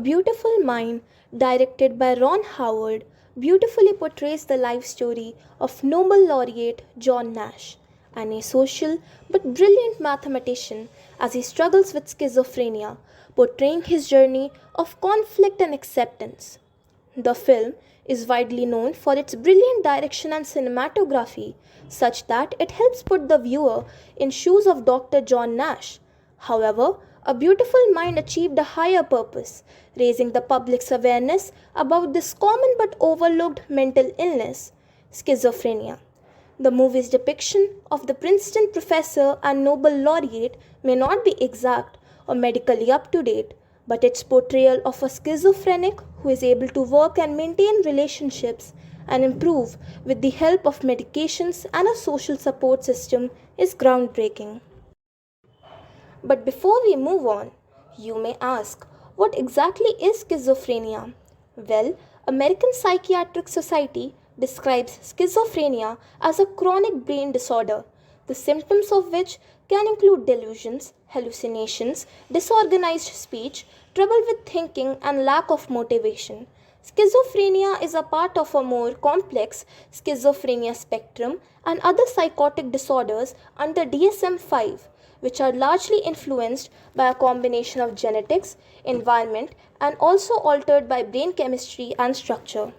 Beautiful Mind, directed by Ron Howard, beautifully portrays the life story of Nobel laureate John Nash, and a social but brilliant mathematician as he struggles with schizophrenia, portraying his journey of conflict and acceptance. The film is widely known for its brilliant direction and cinematography, such that it helps put the viewer in shoes of Dr. John Nash. However, A Beautiful Mind achieved a higher purpose, raising the public's awareness about this common but overlooked mental illness, schizophrenia. The movie's depiction of the Princeton professor and Nobel laureate may not be exact or medically up to date, but its portrayal of a schizophrenic who is able to work and maintain relationships and improve with the help of medications and a social support system is groundbreaking. But before we move on, you may ask, what exactly is schizophrenia? Well, American Psychiatric Society describes schizophrenia as a chronic brain disorder, the symptoms of which can include delusions, hallucinations, disorganized speech, trouble with thinking, and lack of motivation. Schizophrenia is a part of a more complex schizophrenia spectrum and other psychotic disorders under DSM 5, which are largely influenced by a combination of genetics, environment, and also altered by brain chemistry and structure.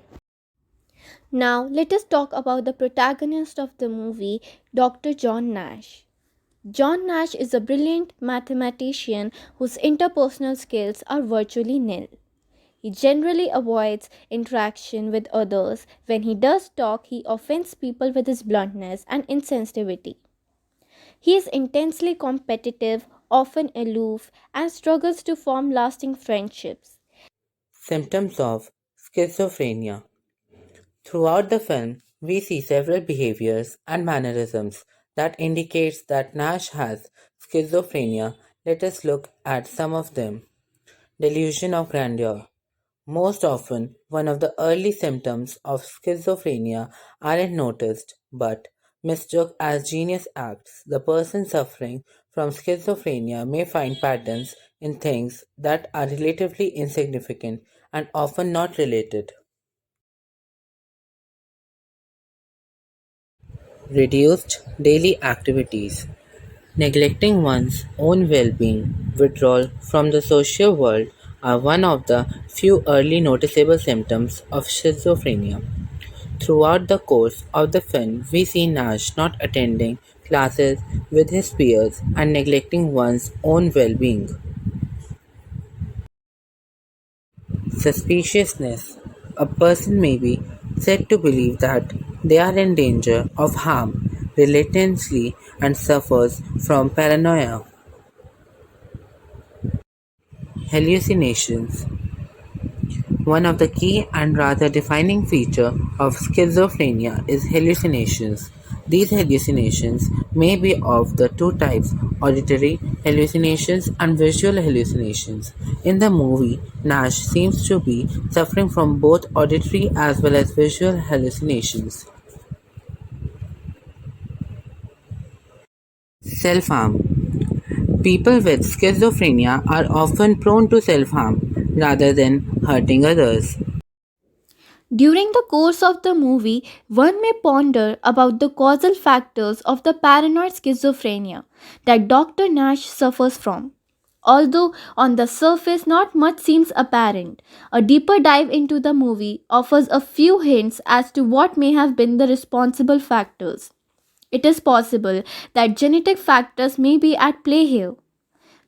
Now, let us talk about the protagonist of the movie, Dr. John Nash. John Nash is a brilliant mathematician whose interpersonal skills are virtually nil. He generally avoids interaction with others. When he does talk, he offends people with his bluntness and insensitivity. He is intensely competitive, often aloof, and struggles to form lasting friendships. Symptoms of schizophrenia. Throughout the film, we see several behaviors and mannerisms that indicates that Nash has schizophrenia. Let us look at some of them. Delusion of grandeur. Most often, one of the early symptoms of schizophrenia aren't noticed but mistook as genius acts. The person suffering from schizophrenia may find patterns in things that are relatively insignificant and often not related. Reduced daily activities. Neglecting one's own well-being, withdrawal from the social world are one of the few early noticeable symptoms of schizophrenia. Throughout the course of the film, we see Nash not attending classes with his peers and neglecting one's own well-being. Suspiciousness. A person may be said to believe that they are in danger of harm relentlessly and suffers from paranoia. Hallucinations. One of the key and rather defining feature of schizophrenia is hallucinations. These hallucinations may be of the two types, auditory hallucinations and visual hallucinations. In the movie, Nash seems to be suffering from both auditory as well as visual hallucinations. Self-harm. People with schizophrenia are often prone to self-harm rather than hurting others. During the course of the movie, one may ponder about the causal factors of the paranoid schizophrenia that Dr. Nash suffers from. Although on the surface not much seems apparent, a deeper dive into the movie offers a few hints as to what may have been the responsible factors. It is possible that genetic factors may be at play here.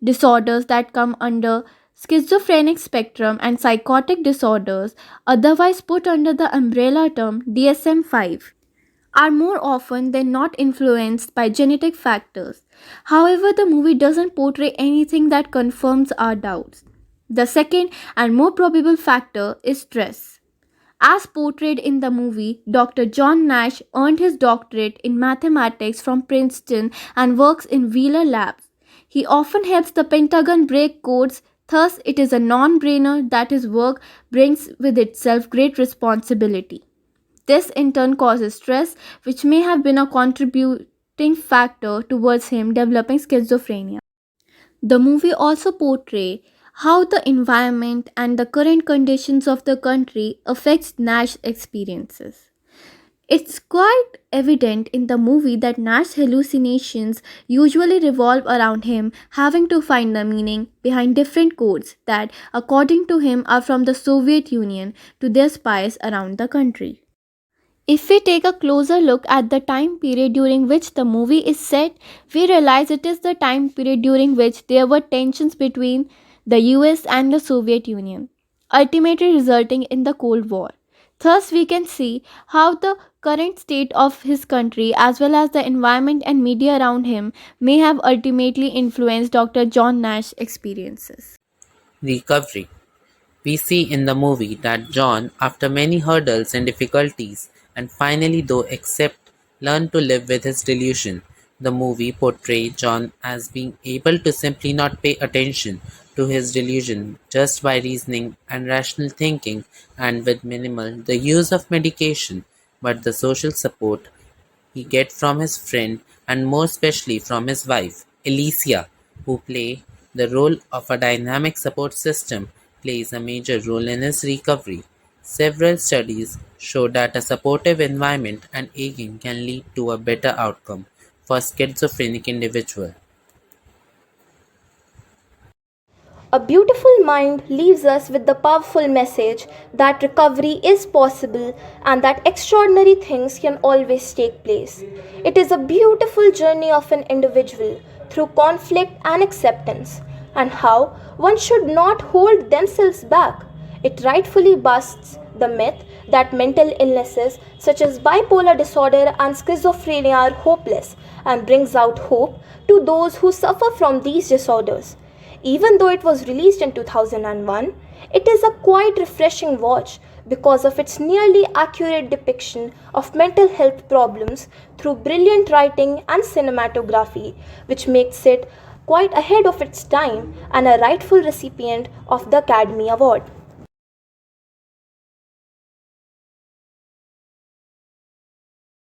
Disorders that come under schizophrenic spectrum and psychotic disorders, otherwise put under the umbrella term DSM 5, are more often than not influenced by genetic factors. However, the movie doesn't portray anything that confirms our doubts. The second and more probable factor is stress. As portrayed in the movie, Dr. John Nash earned his doctorate in mathematics from Princeton and works in Wheeler Labs. He often helps the Pentagon break codes, thus, it is a non brainer that his work brings with itself great responsibility. This in turn causes stress, which may have been a contributing factor towards him developing schizophrenia. The movie also portrays how the environment and the current conditions of the country affects Nash's experiences. It's quite evident in the movie that Nash's hallucinations usually revolve around him having to find the meaning behind different codes that, according to him, are from the Soviet Union to their spies around the country. If we take a closer look at the time period during which the movie is set, we realize it is the time period during which there were tensions between the US and the Soviet Union, ultimately resulting in the Cold War. Thus, we can see how the current state of his country, as well as the environment and media around him, may have ultimately influenced Dr. John Nash's experiences. Recovery. We see in the movie that John, after many hurdles and difficulties, and finally though accept, learned to live with his delusion. The movie portrays John as being able to simply not pay attention to his delusion just by reasoning and rational thinking and with minimal the use of medication, but the social support he gets from his friend and more especially from his wife, Alicia, who play the role of a dynamic support system, plays a major role in his recovery. Several studies show that a supportive environment and aging can lead to a better outcome for schizophrenic individual. A beautiful mind leaves us with the powerful message that recovery is possible and that extraordinary things can always take place. It is a beautiful journey of an individual through conflict and acceptance, and how one should not hold themselves back. It rightfully busts the myth that mental illnesses such as bipolar disorder and schizophrenia are hopeless and brings out hope to those who suffer from these disorders. Even though it was released in 2001, it is a quite refreshing watch because of its nearly accurate depiction of mental health problems through brilliant writing and cinematography, which makes it quite ahead of its time and a rightful recipient of the Academy Award.